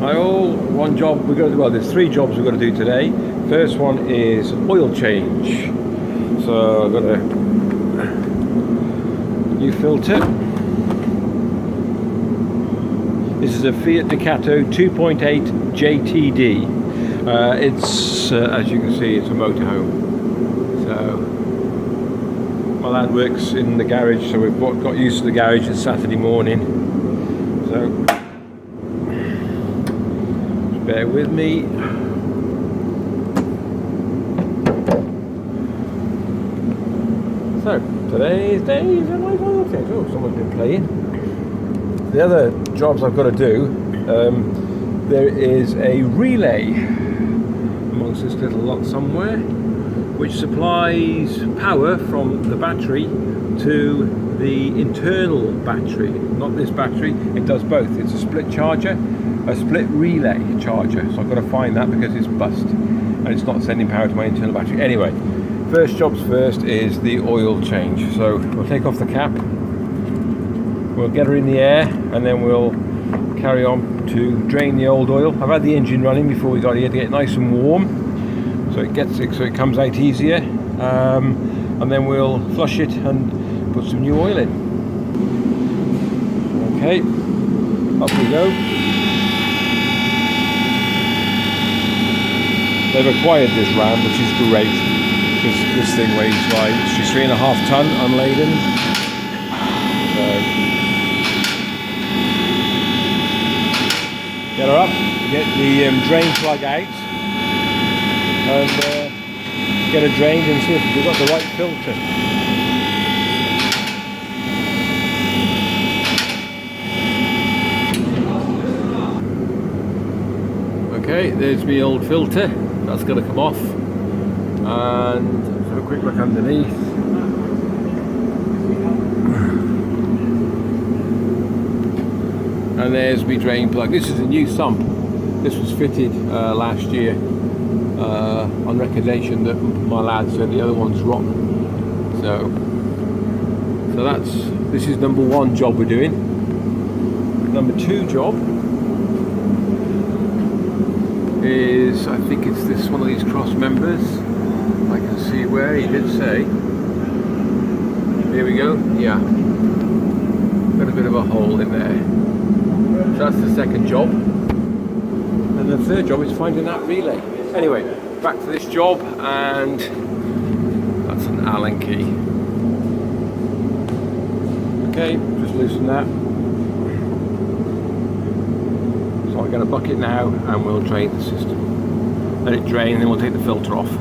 One job we've got to do, well, there's 3 jobs we've got to do today. First one is oil change. So I've got a new filter. This is a Fiat Ducato 2.8 Jtd. It's, as you can see, it's a motorhome. So my lad works in the garage, so we've got used to the garage. It's Saturday morning. So bear with me. So today's day is a live oil change. Oh, someone's been playing. The other jobs I've got to do, there is a relay amongst this little lot somewhere, which supplies power from the battery to the internal battery. Not this battery, it does both. It's a split charger, a split relay charger. So I've got to find that because it's bust and it's not sending power to my internal battery. Anyway, first jobs first is the oil change. So we'll take off the cap, we'll get her in the air, and then we'll carry on to drain the old oil. I've had the engine running before we got here to get nice and warm, so it comes out easier, and then we'll flush it and put some new oil in. Okay, up we go. They've acquired this ram, which is great, because this thing weighs like, she's 3.5 ton unladen. So get her up, get the drain plug out, and get her drained and see if we've got the right filter. Okay, there's my old filter. That's going to come off, and let's have a quick look underneath. And there's my drain plug. This is a new sump. This was fitted last year on recommendation that my lad said the other one's rotten. So this is number 1 job we're doing. Number 2 job is, I think it's this one of these cross members. I can see where he did say. Here we go. Yeah, got a bit of a hole in there. So that's the second job, and the third job is finding that relay. Anyway, back to this job, and that's an Allen key. Okay, just loosen that. So I'm going to bucket now, and we'll drain the system. Let it drain, and then we'll take the filter off.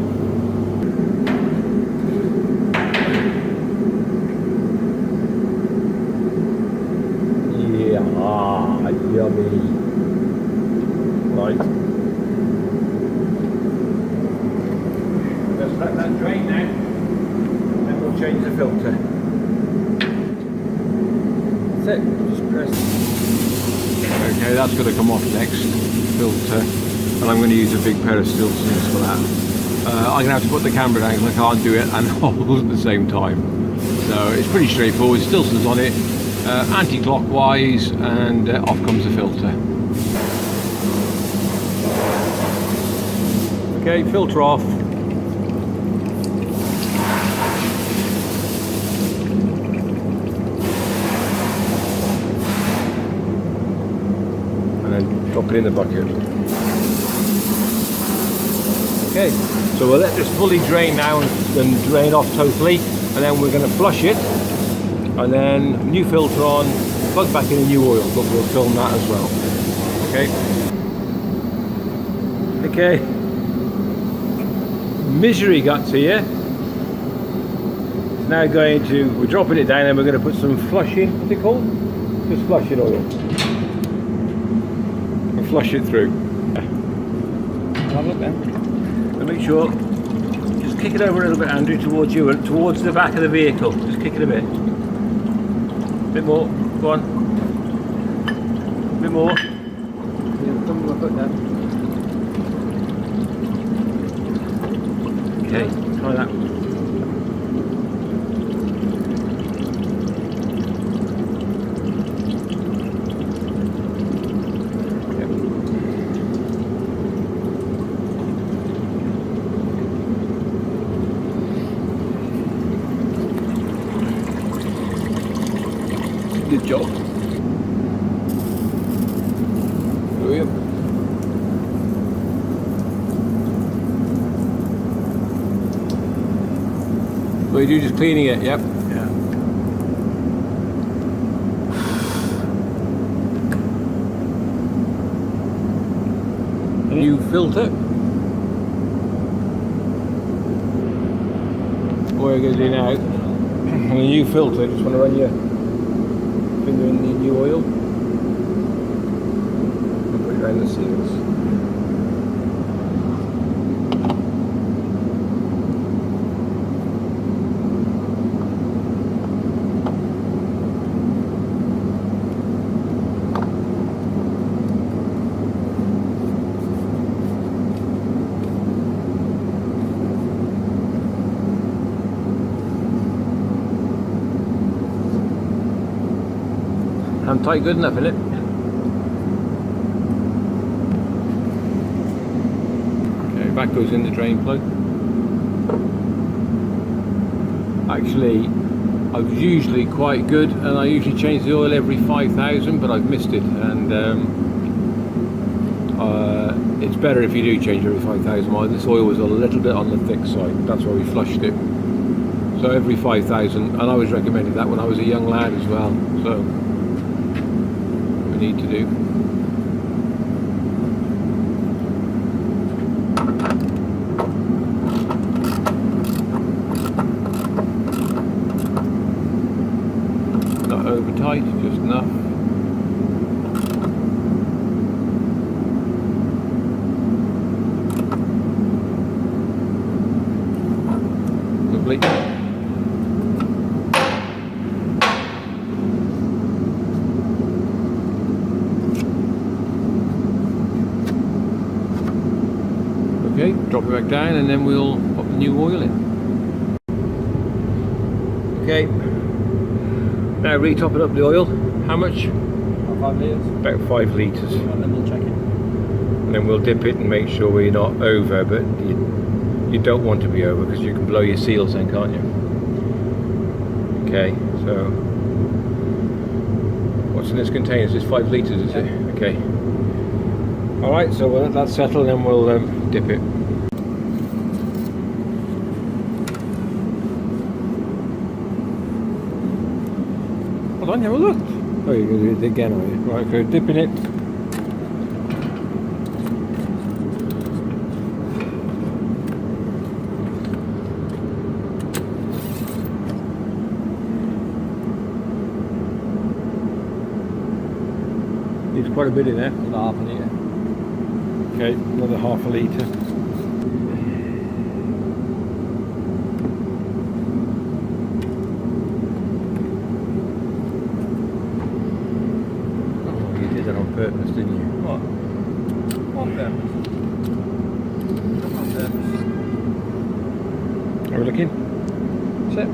Yummy. Right. Let's let that drain now, and we'll change the filter. That's it. Just press. Okay, that's going to come off next, filter, and I'm going to use a big pair of steel scissors for that. I'm going to have to put the camera down because I can't do it and hold at the same time. So it's pretty straightforward. Steel scissors on it. Anti-clockwise, and off comes the filter. Okay, filter off. And then drop it in the bucket. Okay, so we'll let this fully drain now and drain off totally, and then we're going to flush it. And then new filter on, plug back in a new oil, but we'll film that as well. Okay. Okay. Misery guts here. It's now going to, we're dropping it down and we're going to put some flushing, what's it called? Just flushing oil. And flush it through. Have a look then. And make sure, just kick it over a little bit, Andrew, towards you, towards the back of the vehicle. Just kick it a bit. Bit more, go on. Bit more. Yeah, come on, put that. Okay, try that. Yep. Good job. Brilliant. What you do, just cleaning it, yep. Yeah. New filter. What we're going to do now, on a new filter, just want to run your finger in the new oil and put it around the seals. Hand tight good enough, isn't it? Okay, back goes in the drain plug. Actually, I was usually quite good, and I usually change the oil every 5,000, but I've missed it, and it's better if you do change every 5,000 miles. This oil was a little bit on the thick side, that's why we flushed it. So every 5,000, and I was recommended that when I was a young lad as well. So need to do. Not over tight, just enough. Lovely. Okay, drop it back down and then we'll pop the new oil in. Okay, now re-top it up the oil. How much? About 5 litres. About 5 litres. And then we'll check it. And then we'll dip it and make sure we're not over, but you don't want to be over because you can blow your seals then, can't you? Okay, so what's in this container? Is this 5 litres, is it? Okay. Alright, so we'll let that settle and then we'll dip it. Hold on, have a look. Oh, you're going to do it again, are you? Right, okay, dipping it. Needs quite a bit in there. About half a litre. Okay, another half a litre. Oh, you did that on purpose, didn't you? What? On purpose? On purpose. Are we looking? That's it.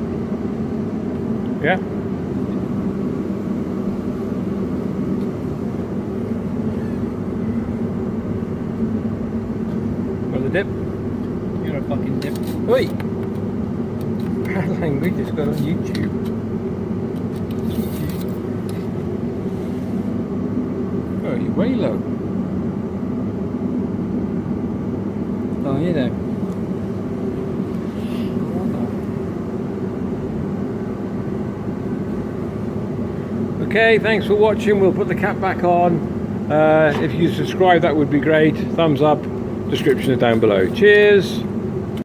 Yeah? Dip. You're a fucking dip. Oi! Bad language has got on YouTube. Oh, you're way low. Oh, you know. Okay, thanks for watching. We'll put the cap back on. If you subscribe, that would be great. Thumbs up. Description is down below. Cheers.